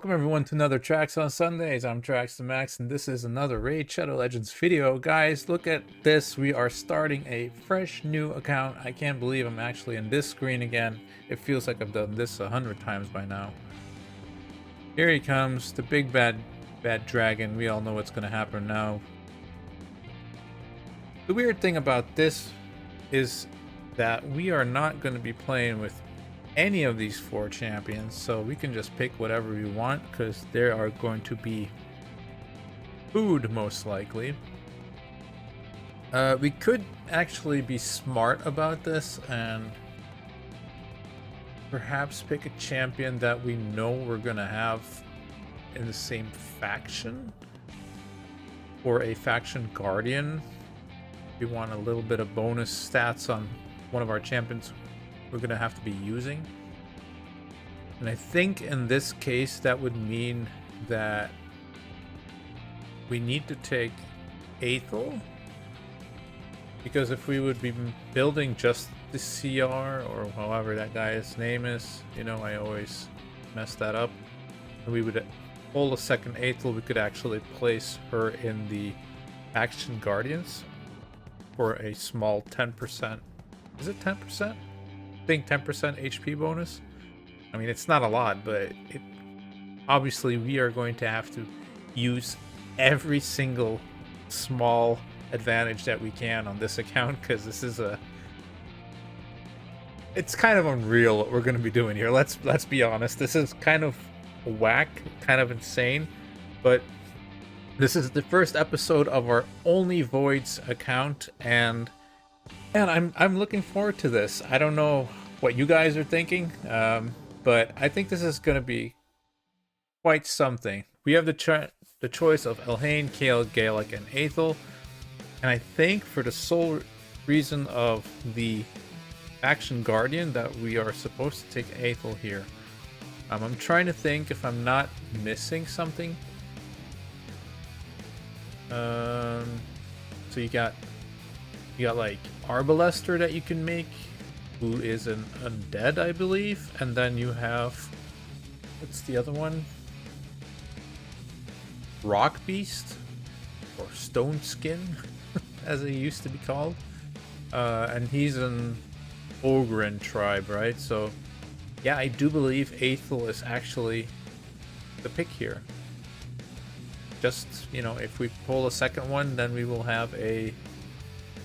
Welcome everyone to another Tracks on Sundays. I'm Trax the Max, and this is another Raid Shadow Legends video. Guys, look at this. We are starting a fresh new account. I can't believe I'm actually in this screen again. It feels like I've done this 100 times by now. Here he comes, the big bad dragon. We all know what's going to happen now. The weird thing about this is that we are not going to be playing with any of these 4 champions, so we can just pick whatever we want because there are going to be food most likely. We could actually be smart about this and perhaps pick a champion that we know we're gonna have in the same faction, or a faction guardian. We want a little bit of bonus stats on one of our champions we're gonna have to be using, and I think in this case that would mean that we need to take Aethel, because if we would be building just the CR, or however that guy's name is, you know, I always mess that up, and we would pull a second Aethel, we could actually place her in the Action Guardians for a small 10%. Is it 10%? I think 10% HP bonus. I mean, it's not a lot, but obviously we are going to have to use every single small advantage that we can on this account, because this is it's kind of unreal what we're going to be doing here. Let's be honest. This is kind of whack, kind of insane, but this is the first episode of our Only Voids account, and I'm looking forward to this. I don't know what you guys are thinking, but I think this is going to be quite something. We have the choice of Elhain, Kael, Gaelic, and Aethel, and I think for the sole reason of the Action Guardian that we are supposed to take Aethel here. I'm trying to think if I'm not missing something. So you got like Arbalester that you can make, who is an undead, I believe, and then you have, what's the other one? Rock Beast, or Stone Skin, as it used to be called, and he's an Ogren tribe, right? So yeah, I do believe Aethel is actually the pick here. Just, you know, if we pull a second one, then we will have a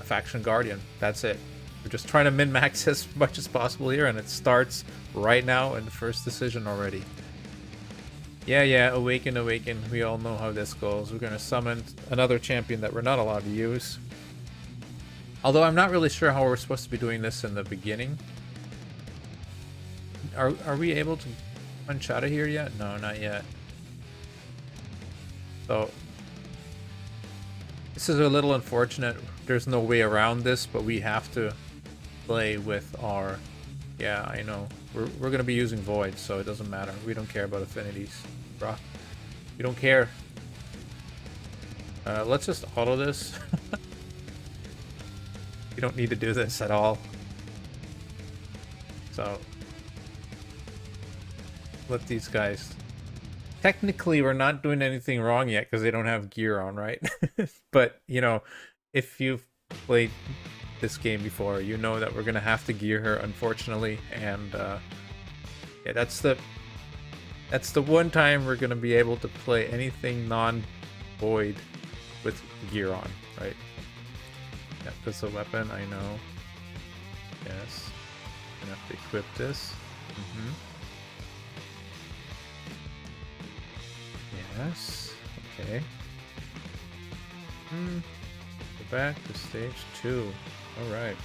faction guardian. That's it. We're just trying to min-max as much as possible here, and it starts right now in the first decision already. Yeah, awaken. We all know how this goes. We're gonna summon another champion that we're not allowed to use. Although I'm not really sure how we're supposed to be doing this in the beginning. Are we able to punch out of here yet? No, not yet. So this is a little unfortunate. There's no way around this, but we have to play with our... Yeah, I know. We're gonna be using Void, so it doesn't matter. We don't care about affinities, bruh. We don't care. Let's just auto this. You don't need to do this at all. So let these guys... Technically, we're not doing anything wrong yet because they don't have gear on, right? But, you know, if you've played this game before, you know that we're going to have to gear her, unfortunately. And, yeah, that's the one time we're going to be able to play anything non-void with gear on, right? Yeah, that's a weapon, I know. Yes. I'm going to have to equip this. Yes. Okay. Go back to stage 2. Alright.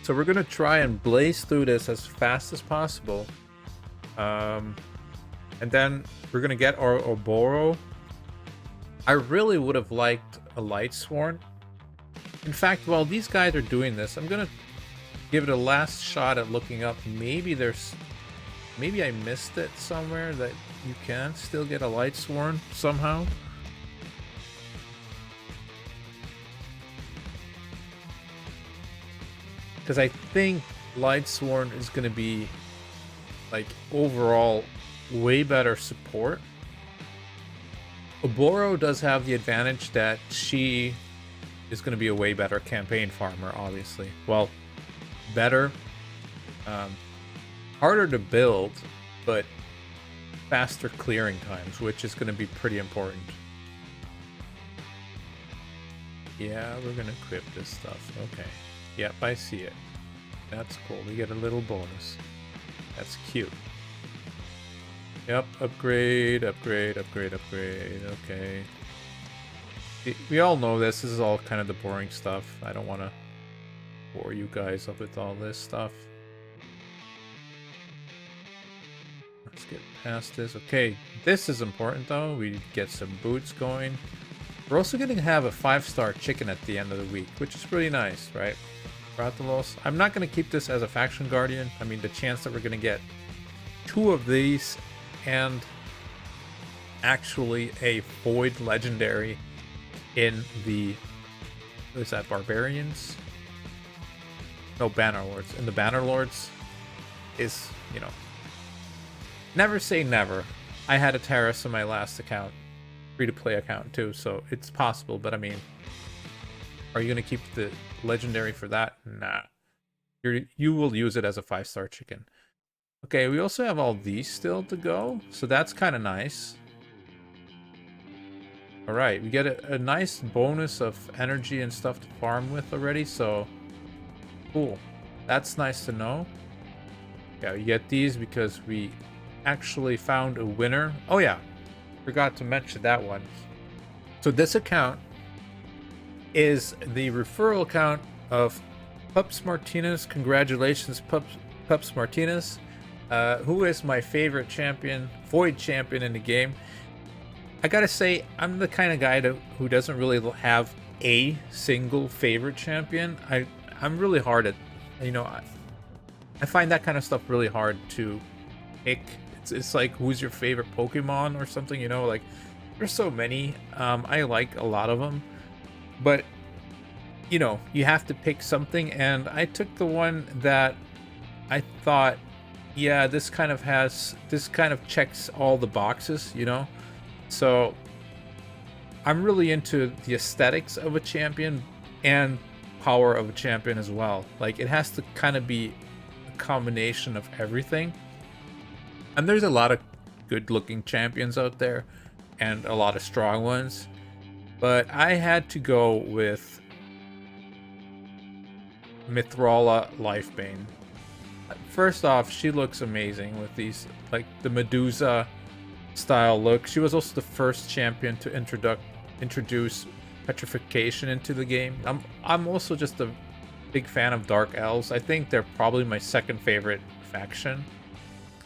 So we're gonna try and blaze through this as fast as possible. And then we're gonna get our Oboro. I really would have liked a Lightsworn. In fact, while these guys are doing this, I'm gonna give it a last shot at looking up. Maybe I missed it somewhere that you can still get a Lightsworn somehow. Because I think Lightsworn is going to be like overall way better support. Oboro does have the advantage that she is going to be a way better campaign farmer, obviously. Well, better, harder to build, but faster clearing times, which is going to be pretty important. Yeah, we're going to equip this stuff. Okay. Yep, I see it. That's cool. We get a little bonus. That's cute. Yep, upgrade, upgrade, upgrade, upgrade. Okay. We all know this. This is all kind of the boring stuff. I don't want to bore you guys up with all this stuff. Let's get past this. Okay, this is important though. We get some boots going. We're also going to have a 5-star chicken at the end of the week, which is really nice, right? Bratalos. I'm not going to keep this as a faction guardian. I mean, the chance that we're going to get 2 of these and actually a void legendary in the, what is that, barbarians? No, banner lords. In the banner lords is, you know, never say never. I had a terrace in my last account, free-to-play account too, so it's possible. But I mean, are you gonna keep the legendary for that? Nah, you will use it as a 5-star chicken. Okay, we also have all these still to go, so that's kind of nice. All right, we get a nice bonus of energy and stuff to farm with already, so cool. That's nice to know. Yeah, we get these because we actually found a winner. Oh yeah, forgot to mention that one. So this account is the referral account of Pups Martinez. Congratulations, Pups Martinez, who is my favorite champion, void champion in the game. I gotta say, I'm the kind of guy who doesn't really have a single favorite champion. I'm really hard at, you know, I find that kind of stuff really hard to pick. It's like, who's your favorite Pokemon or something, you know? Like, there's so many. I like a lot of them, but you know, you have to pick something, and I took the one that I thought, yeah, this kind of checks all the boxes, you know? So I'm really into the aesthetics of a champion and power of a champion as well. Like, it has to kind of be a combination of everything. And there's a lot of good looking champions out there and a lot of strong ones, but I had to go with Mithrala Lifebane. First off, she looks amazing with these, like, the Medusa style look. She was also the first champion to introduce petrification into the game. I'm also just a big fan of Dark Elves. I think they're probably my second favorite faction.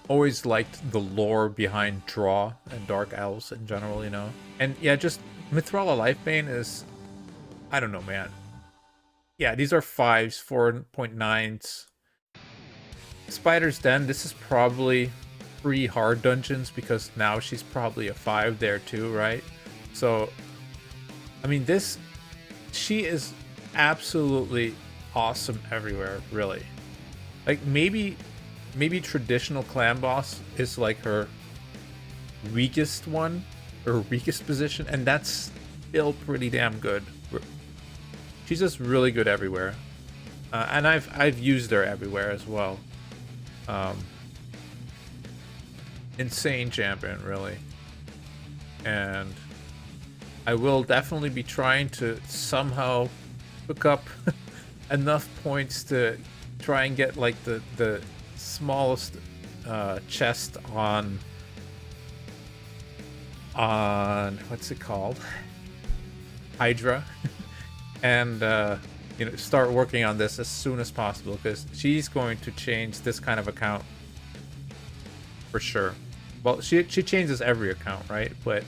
Always liked the lore behind Draw and Dark Elves in general, you know. And yeah, just Mithrala Lifebane is, I don't know, man. Yeah, these are 5s, 4.9s. Spider's Den, this is probably pre-hard dungeons because now she's probably a 5 there too, right? So, I mean, she is absolutely awesome everywhere, really. Like, maybe traditional clan boss is like her weakest one, or weakest position, and that's still pretty damn good. She's just really good everywhere, and I've used her everywhere as well. Insane champion, really. And I will definitely be trying to somehow hook up enough points to try and get like the smallest chest on what's it called, Hydra. And you know, start working on this as soon as possible, because she's going to change this kind of account for sure. Well, she changes every account, right? But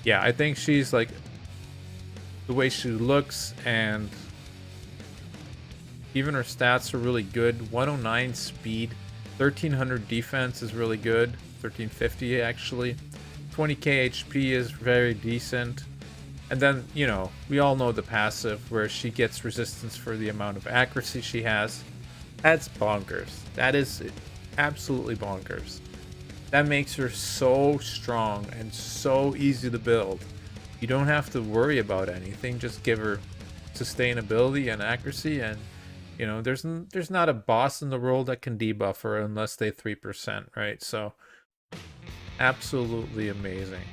yeah, I think she's like, the way she looks and even her stats are really good. 109 speed, 1300 defense is really good. 1350 actually. 20k HP is very decent. And then, you know, we all know the passive where she gets resistance for the amount of accuracy she has. That's bonkers. That is absolutely bonkers. That makes her so strong and so easy to build. You don't have to worry about anything. Just give her sustainability and accuracy, and you know, there's not a boss in the world that can debuff her unless they 3%, right? So absolutely amazing.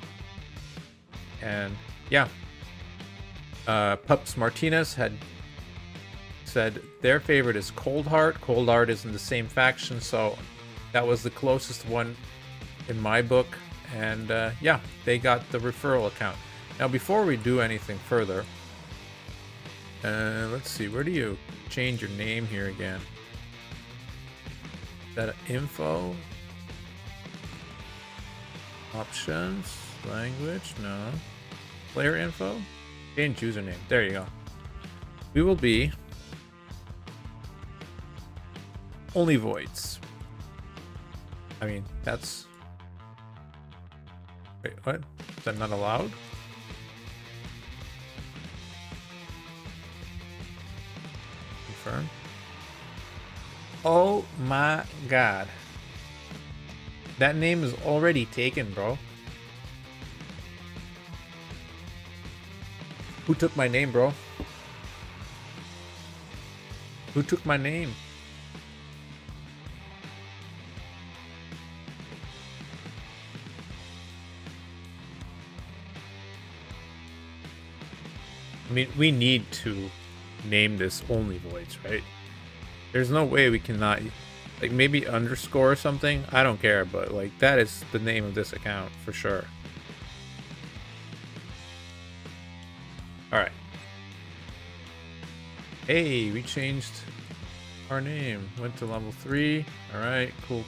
And yeah, Pups Martinez had said their favorite is Coldheart. Coldheart is in the same faction, so that was the closest one in my book. And yeah, they got the referral account. Now, before we do anything further, let's see, where do you change your name here again? Is that info? Options? Language? No. Player info? Change username. There you go. We will be only voids. I mean, that's... Wait, what? Is that not allowed? Confirm. Oh my god. That name is already taken, bro. Who took my name, bro? Who took my name? I mean, we need to name this only voids, right? There's no way we cannot, like, maybe underscore or something. I don't care, but like, that is the name of this account for sure. All right. Hey, we changed our name. Went to level 3. All right, cool.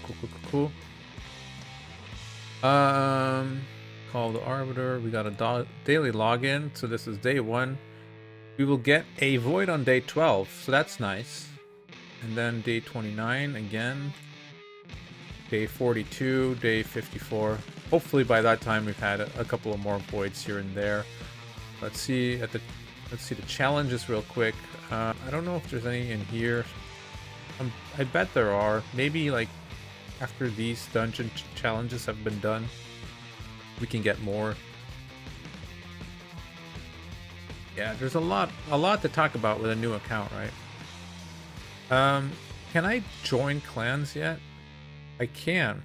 Call the Arbiter. We got a daily login, so this is day 1. We will get a void on day 12, so that's nice. And then day 29 again. Day 42, day 54. Hopefully by that time we've had a couple of more voids here and there. Let's see the challenges real quick. I don't know if there's any in here. I bet there are. Maybe like after these dungeon challenges have been done, we can get more. Yeah, there's a lot to talk about with a new account, right? Can I join clans yet? I can.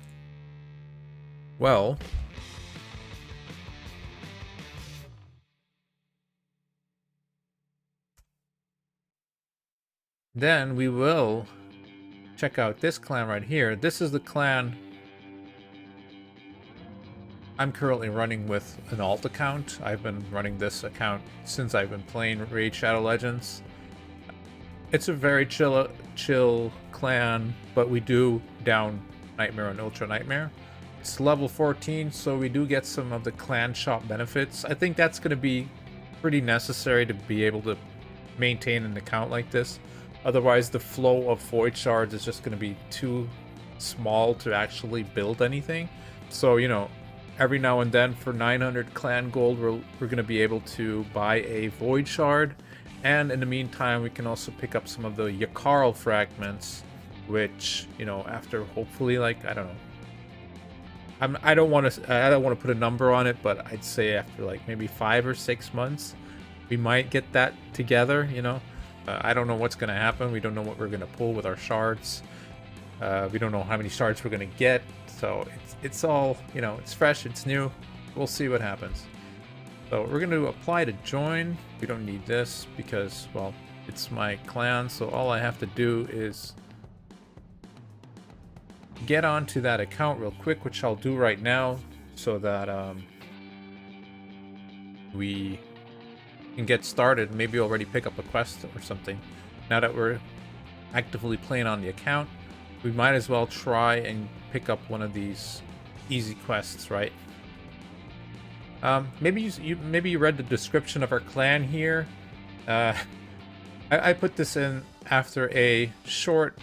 Well, then we will check out this clan right here. This is the clan I'm currently running with an alt account. I've been running this account since I've been playing Raid Shadow Legends. It's a very chill clan, but we do down Nightmare and Ultra Nightmare. It's level 14, so we do get some of the clan shop benefits. I think that's going to be pretty necessary to be able to maintain an account like this. Otherwise, the flow of void shards is just going to be too small to actually build anything. So, you know, every now and then for 900 clan gold, we're going to be able to buy a void shard. And in the meantime, we can also pick up some of the Yakarl fragments, which, you know, after hopefully, like, I don't know. I don't want to put a number on it, but I'd say after like maybe 5 or 6 months, we might get that together, you know. I don't know what's going to happen. We don't know what we're going to pull with our shards. We don't know how many shards we're going to get. So it's all, you know, it's fresh, it's new. We'll see what happens. So we're going to apply to join. We don't need this because, well, it's my clan. So all I have to do is get onto that account real quick, which I'll do right now so that we can get started. Maybe already pick up a quest or something. Now that we're actively playing on the account, we might as well try and pick up one of these easy quests, right? Maybe you read the description of our clan here. I put this in after a short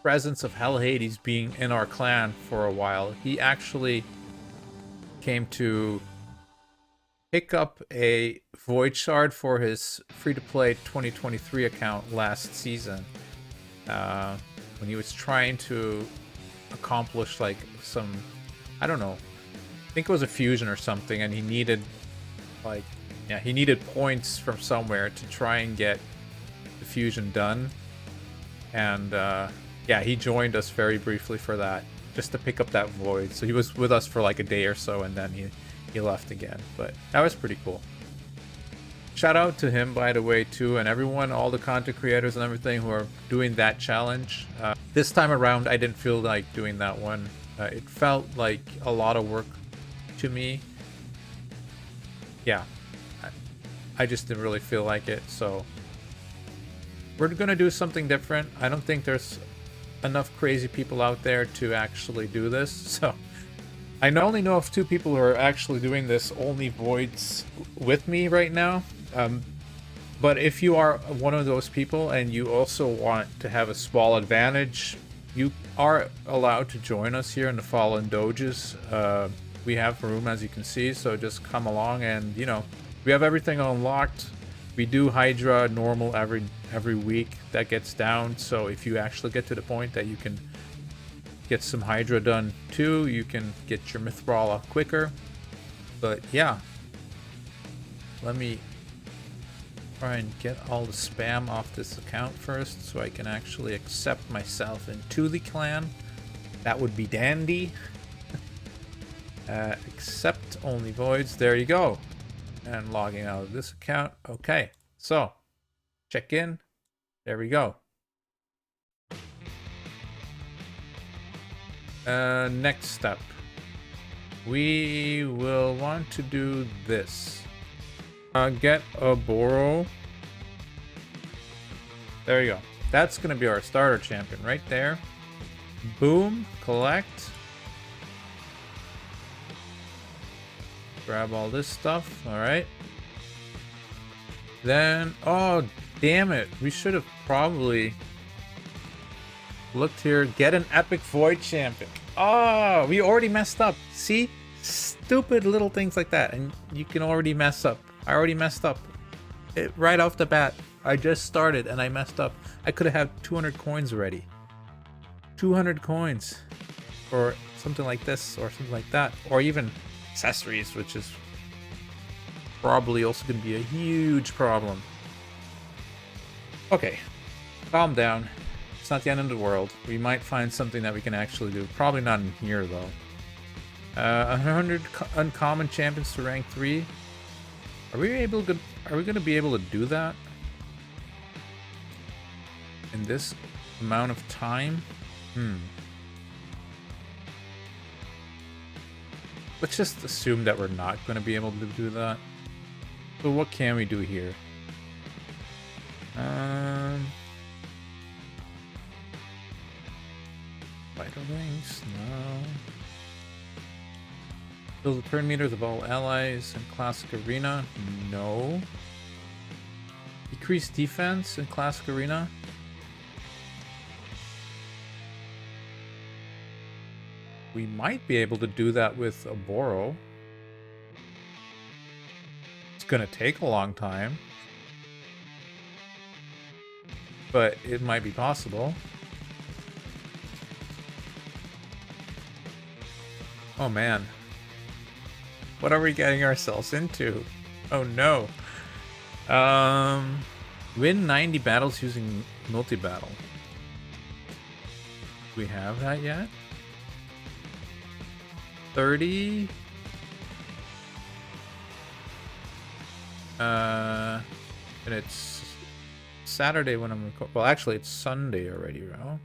presence of Hell Hades being in our clan for a while. He actually came to pick up a void shard for his free-to-play 2023 account last season when he was trying to accomplish like some, I don't know, I think it was a fusion or something, and he needed like, yeah, he needed points from somewhere to try and get the fusion done. And yeah, he joined us very briefly for that, just to pick up that void. So he was with us for like a day or so, and then he left again. But that was pretty cool. Shout out to him, by the way, too, and everyone, all the content creators and everything who are doing that challenge. This time around, I didn't feel like doing that one. It felt like a lot of work to me. Yeah, I just didn't really feel like it, so we're gonna do something different. I don't think there's enough crazy people out there to actually do this, so I only know of 2 people who are actually doing this only voids with me right now. But if you are one of those people and you also want to have a small advantage, you are allowed to join us here in the Fallen Doges. We have room, as you can see, so just come along, and you know, we have everything unlocked. We do Hydra normal every week. That gets down, so if you actually get to the point that you can get some Hydra done too, you can get your Myth Brawl quicker. But yeah, let me try and get all the spam off this account first so I can actually accept myself into the clan. That would be dandy. Accept only voids. There you go. And logging out of this account. Okay, so check in. There we go. Next step, we will want to do this. Get a Boro. There you go. That's gonna be our starter champion right there. Boom, collect. Grab all this stuff. All right. Then, oh damn it, we should have probably looked here. Get an epic void champion. Oh, we already messed up. See, stupid little things like that, and you can already mess up. I already messed up right off the bat. I just started and I messed up. I could have had 200 coins already. 200 coins or something like this or something like that, or even accessories, which is probably also going to be a huge problem. Okay, calm down. It's not the end of the world. We might find something that we can actually do. Probably not in here though. 100 uncommon champions to rank 3. Are we going to be able to do that in this amount of time? Let's just assume that we're not going to be able to do that. So what can we do here? Vital Rings? No. Fill the turn meters of all allies in Classic Arena? No. Decrease defense in Classic Arena? We might be able to do that with a Boro. It's gonna take a long time, but it might be possible. Oh man. What are we getting ourselves into? Oh no. Win 90 battles using multi-battle. Do we have that yet? 30. And it's Saturday when I'm recording. Well, actually, it's Sunday already, right?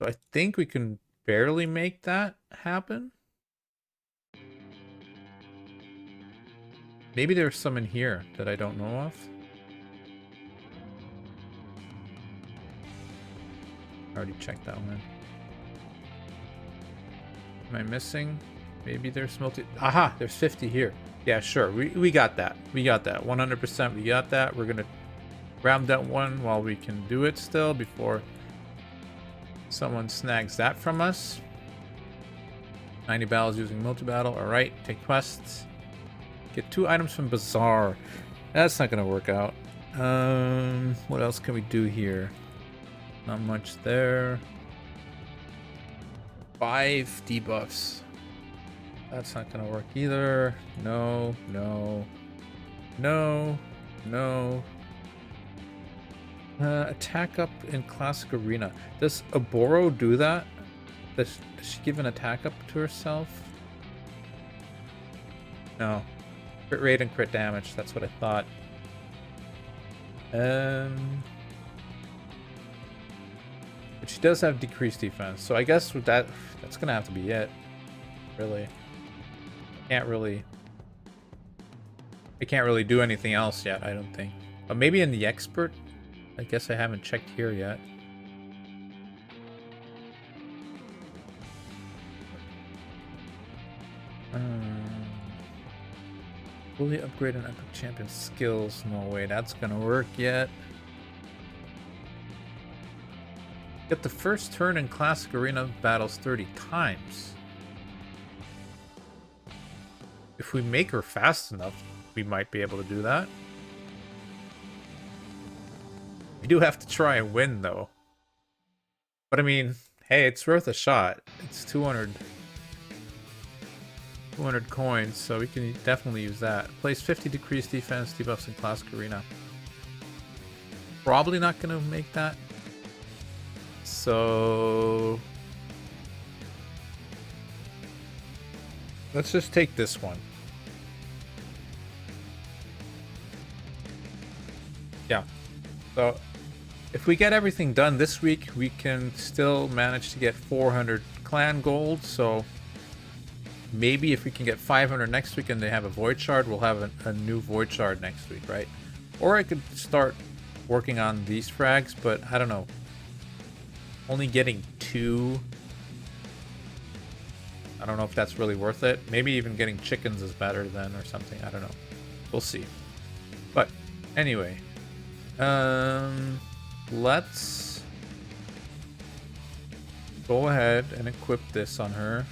So I think we can barely make that happen. Maybe there's some in here that I don't know of. Already checked that one. Am I missing? Maybe there's multi. Aha, there's 50 here. Yeah, sure. We got that. We got that. 100% we got that. We're gonna grab that one while we can do it still before someone snags that from us. 90 battles using multi-battle. Alright, take quests. Get 2 items from Bazaar. That's not gonna work out. What else can we do here? Not much there. 5 debuffs. That's not gonna work either. No, no, no, no. Attack up in Classic Arena. Does Oboro do that? Does she give an attack up to herself? No. Crit rate and crit damage. That's what I thought. But she does have decreased defense, so I guess with that's gonna have to be it. Really. I can't really do anything else yet, I don't think. But maybe in the expert? I guess I haven't checked here yet. Fully upgrade an epic champion skills. No way, that's gonna work yet. Get the first turn in Classic Arena battles 30 times. If we make her fast enough, we might be able to do that. We do have to try and win, though. But I mean, hey, it's worth a shot. It's 200 coins, so we can definitely use that. Place 50 decreased defense, debuffs in Classic Arena. Probably not going to make that. So let's just take this one. Yeah. So if we get everything done this week, we can still manage to get 400 clan gold. So maybe if we can get 500 next week and they have a void shard, we'll have a new void shard next week, right? Or I could start working on these frags, but I don't know. Only getting 2. I don't know if that's really worth it. Maybe even getting chickens is better then or something. I don't know. We'll see. But anyway, let's go ahead and equip this on her.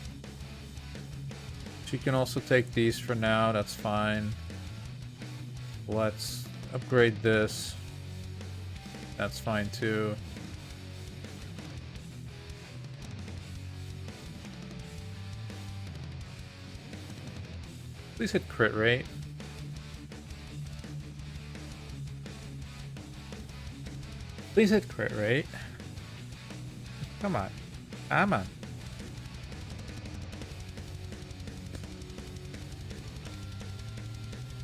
She can also take these for now. That's fine. Let's upgrade this. That's fine too. Please hit crit rate. Please hit crit rate. Come on. Come on.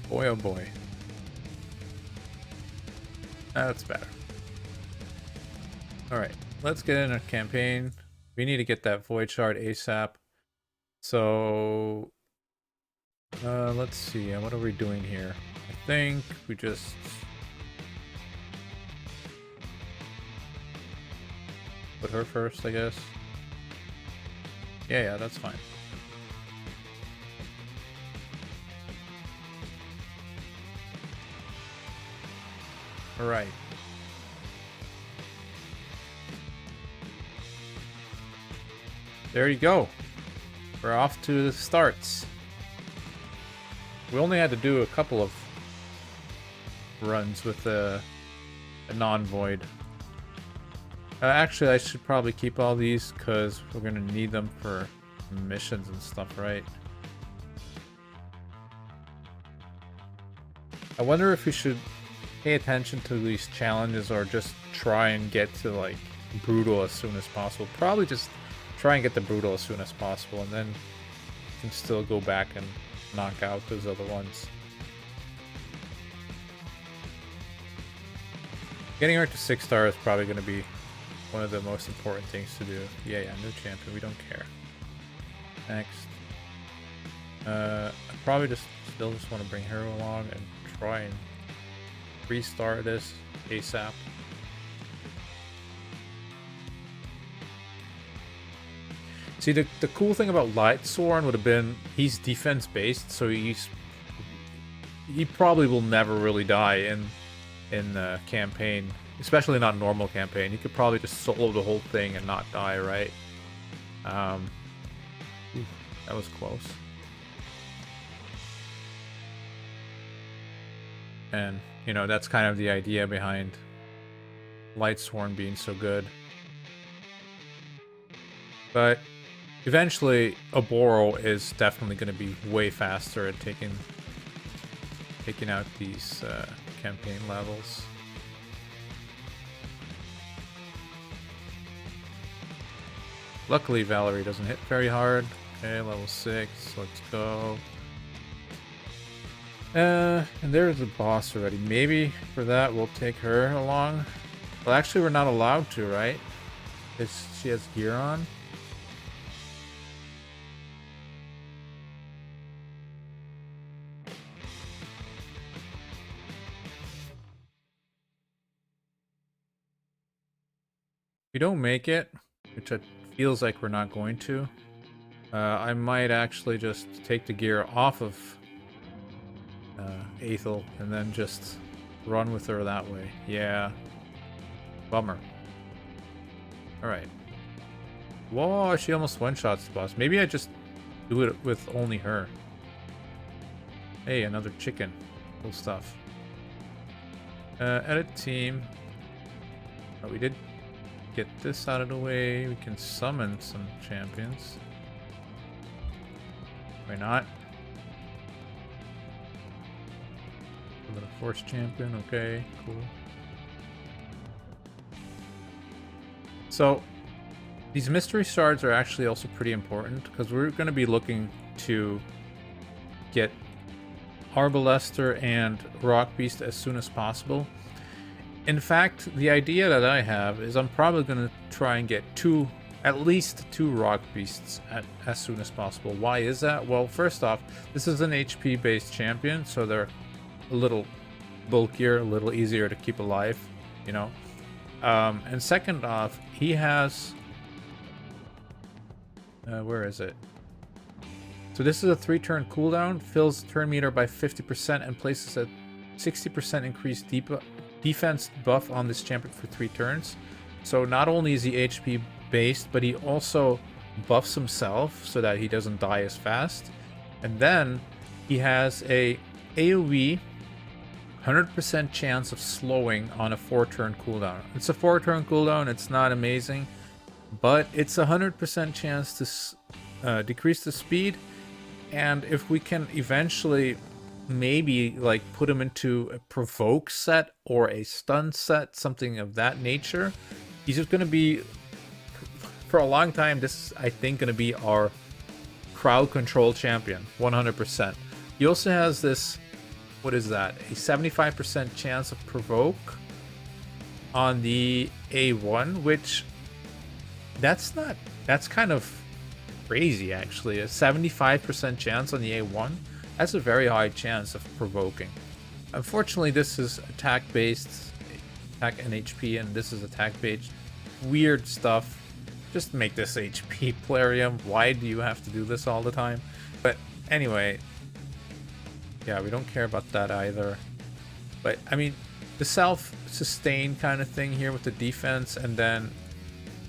Boy, oh boy. That's better. Alright, let's get in a campaign. We need to get that void shard ASAP. So let's see, what are we doing here? I think we just put her first, I guess. Yeah, that's fine. All right. There you go. We're off to the starts. We only had to do a couple of runs with a non-void. Actually, I should probably keep all these because we're going to need them for missions and stuff, right? I wonder if we should pay attention to these challenges or just try and get to, like, brutal as soon as possible. Probably just try and get the brutal as soon as possible, and then you can still go back and knock out those other ones. Getting her to 6-star is probably going to be one of the most important things to do. Yeah, new champion, we don't care. Next. I probably still just want to bring her along and try and restart this ASAP. See, the cool thing about Lightsworn would have been he's defense based, so he probably will never really die in the campaign, especially not normal campaign. He could probably just solo the whole thing and not die, right? That was close. And you know, that's kind of the idea behind Lightsworn being so good. But eventually, Oboro is definitely going to be way faster at taking out these campaign levels. Luckily, Valerie doesn't hit very hard. Okay, level 6. Let's go. And there's the boss already. Maybe for that we'll take her along. Well, actually, we're not allowed to, right? Because she has gear on. If we don't make it, which it feels like we're not going to, I might actually just take the gear off of Aethel and then just run with her that way. Yeah. Bummer. Alright. Whoa, she almost one-shots the boss. Maybe I just do it with only her. Hey, another chicken. Cool stuff. Edit team. Oh, we did get this out of the way. We can summon some champions. Why not? Another force champion. Okay, cool. So these mystery shards are actually also pretty important because we're going to be looking to get Arbalester and Rock Beast as soon as possible. In fact, the idea that I have is I'm probably going to try and get at least two Rock Beasts as soon as possible. Why is that? Well, first off, this is an HP based champion, so they're a little bulkier, a little easier to keep alive, you know. And second off, he has where is it? So this is a 3-turn cooldown, fills turn meter by 50% and places a 60% increased defense buff on this champion for 3 turns. So not only is he HP based, but he also buffs himself so that he doesn't die as fast. And then he has a AoE 100% chance of slowing on a 4-turn cooldown. It's a 4-turn cooldown, it's not amazing, but it's a 100% chance to decrease the speed. And if we can eventually maybe like put him into a provoke set or a stun set, something of that nature, he's just going to be, for a long time, this is, I think, going to be our crowd control champion, 100%. He also has this, what is that, a 75% chance of provoke on the A1, which that's kind of crazy, actually. A 75% chance on the A1, that's a very high chance of provoking. Unfortunately, this is attack based, attack and HP, and this is attack based. Weird stuff. Just make this HP Plarium. Why do you have to do this all the time? But anyway, yeah, we don't care about that either. But I mean, the self-sustain kind of thing here with the defense and then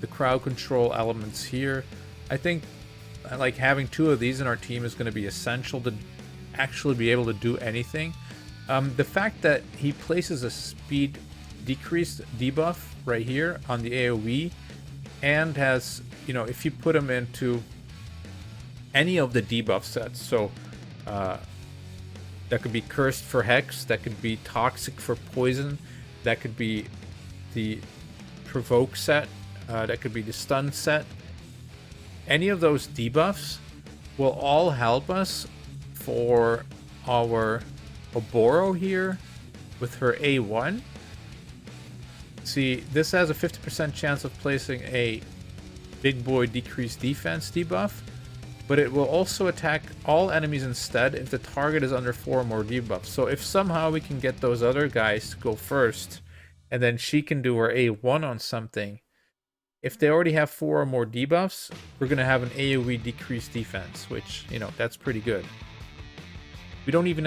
the crowd control elements here, I think like having 2 of these in our team is going to be essential to actually be able to do anything. The fact that he places a speed decreased debuff right here on the AoE and has, you know, if you put him into any of the debuff sets, so that could be cursed for hex, that could be toxic for poison, that could be the provoke set, that could be the stun set. Any of those debuffs will all help us for our Oboro here with her A1. See, this has a 50% chance of placing a big boy decreased defense debuff, but it will also attack all enemies instead if the target is under 4 or more debuffs. So if somehow we can get those other guys to go first, and then she can do her A1 on something, if they already have 4 or more debuffs, we're going to have an AoE decreased defense, which, you know, that's pretty good. We don't even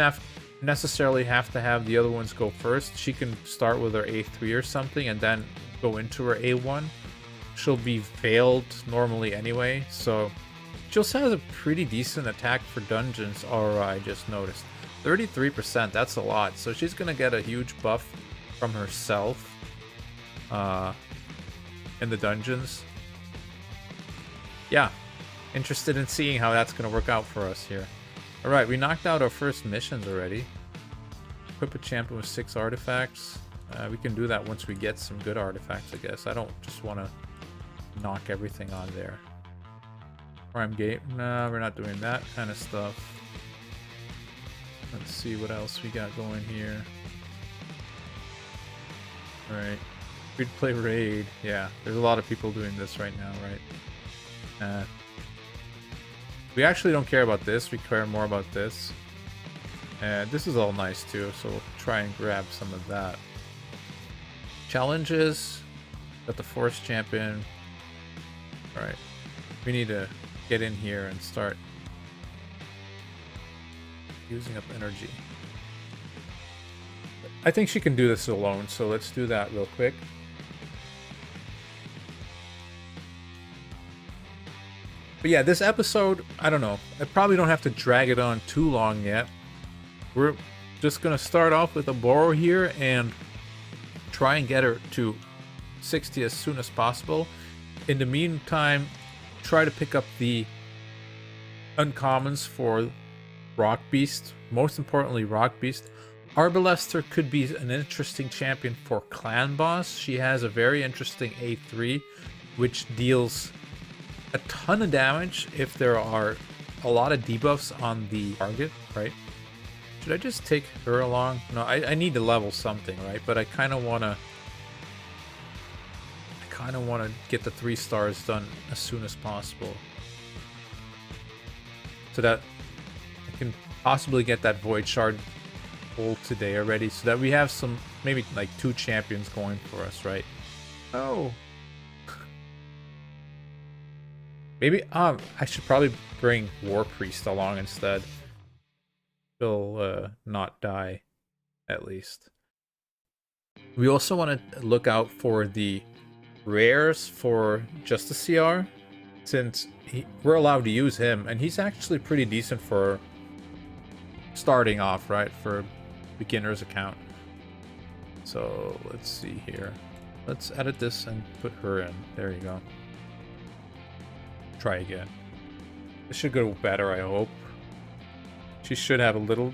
necessarily have to have the other ones go first. She can start with her A3 or something and then go into her A1. She'll be veiled normally anyway, so she also has a pretty decent attack for dungeons, or I just noticed. 33%, that's a lot. So she's going to get a huge buff from herself in the dungeons. yeah, interested in seeing how that's going to work out for us here. All right, we knocked out our first missions already. Equip a champion with 6 artifacts. We can do that once we get some good artifacts, I guess. I don't just want to knock everything on there. Prime gate. No, we're not doing that kind of stuff. Let's see what else we got going here. Alright. We'd play raid. Yeah, there's a lot of people doing this right now, right? We actually don't care about this. We care more about this. And this is all nice too, so we'll try and grab some of that. Challenges. Got the Force Champion. Alright. We need to get in here and start using up energy. I think she can do this alone, so let's do that real quick. But yeah, this episode, I don't know. I probably don't have to drag it on too long yet. We're just going to start off with a borrow here and try and get her to 60 as soon as possible. In the meantime, try to pick up the uncommons for Rock Beast. Most importantly, Rock Beast. Arbalester could be an interesting champion for Clan Boss. She has a very interesting A3, which deals a ton of damage if there are a lot of debuffs on the target, right? Should I just take her along? No, I need to level something, right? But I kind of want to get the 3 stars done as soon as possible, so that I can possibly get that Void Shard pulled today already, so that we have some, maybe like 2 champions going for us, right? Oh. Maybe, I should probably bring War Priest along instead. He'll not die, at least. We also want to look out for the rares for just the CR, since we're allowed to use him, and he's actually pretty decent for starting off, right? For a beginner's account. So let's see here. Let's edit this and put her in. There you go. Try again. This should go better, I hope. She should have a little...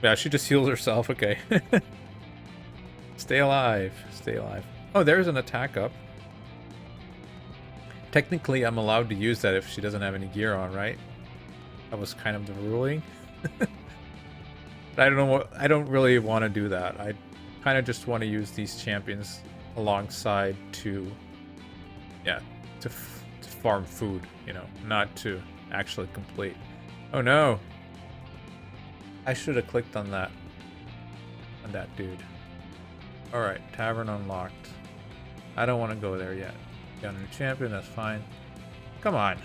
Yeah, she just heals herself. Okay. Stay alive. Stay alive. Oh, there's an attack up. Technically, I'm allowed to use that if she doesn't have any gear on, right? That was kind of the ruling. But I don't know what... I don't really want to do that. I kind of just want to use these champions alongside to... Yeah, to farm food, you know, not to actually complete. Oh no! I should have clicked on that dude. Alright, tavern unlocked. I don't want to go there yet. Got a new champion, that's fine. Come on.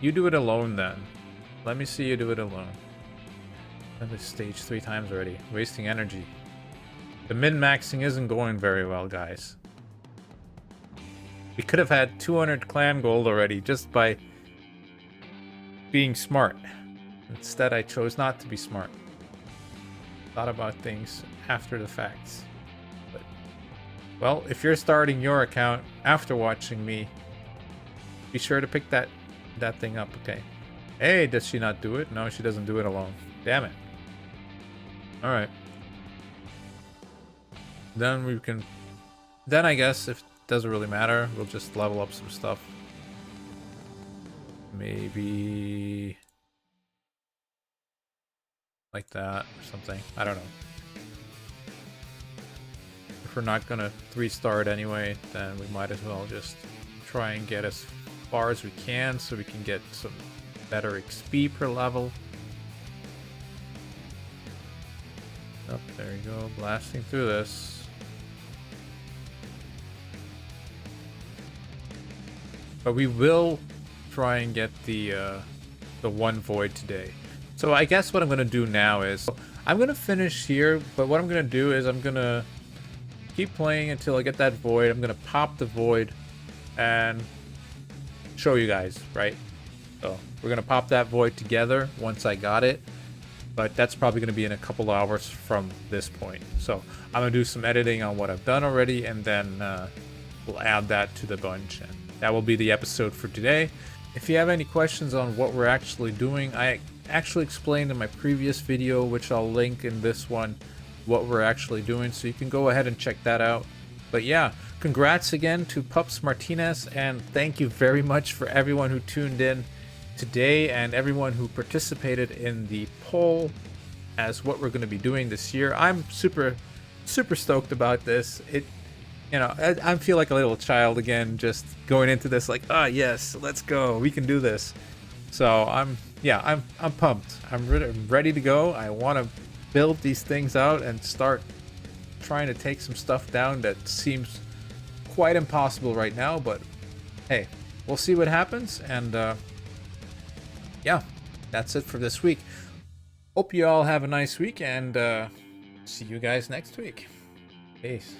You do it alone then. Let me see you do it alone. I've been staged 3 times already. Wasting energy. The min-maxing isn't going very well, guys. We could have had 200 clan gold already just by being smart. Instead, I chose not to be smart. Thought about things after the facts. But, well, if you're starting your account after watching me, be sure to pick that thing up, okay? Hey, does she not do it? No, she doesn't do it alone. Damn it. Alright. Then we can... Then I guess if it doesn't really matter, we'll just level up some stuff. Maybe... like that or something. I don't know. If we're not gonna 3-star it anyway, then we might as well just try and get as far as we can so we can get some better XP per level. Oh, there you go, blasting through this. But we will try and get the 1 void today. So I guess what I'm going to do now is, I'm going to finish here, but what I'm going to do is I'm going to keep playing until I get that void. I'm going to pop the void and show you guys, right? So we're going to pop that void together once I got it, but that's probably going to be in a couple hours from this point. So I'm going to do some editing on what I've done already, and then we'll add that to the bunch and that will be the episode for today. If you have any questions on what we're actually doing, I actually explained in my previous video, which I'll link in this one, what we're actually doing, so you can go ahead and check that out. But yeah, congrats again to Pups Martinez, and thank you very much for everyone who tuned in today and everyone who participated in the poll as what we're going to be doing this year. I'm super stoked about this. I feel like a little child again, just going into this like, yes, let's go, we can do this. So I'm pumped. I'm ready to go. I want to build these things out and start trying to take some stuff down that seems quite impossible right now, but hey, we'll see what happens. And yeah, that's it for this week. Hope you all have a nice week, and see you guys next week. Peace.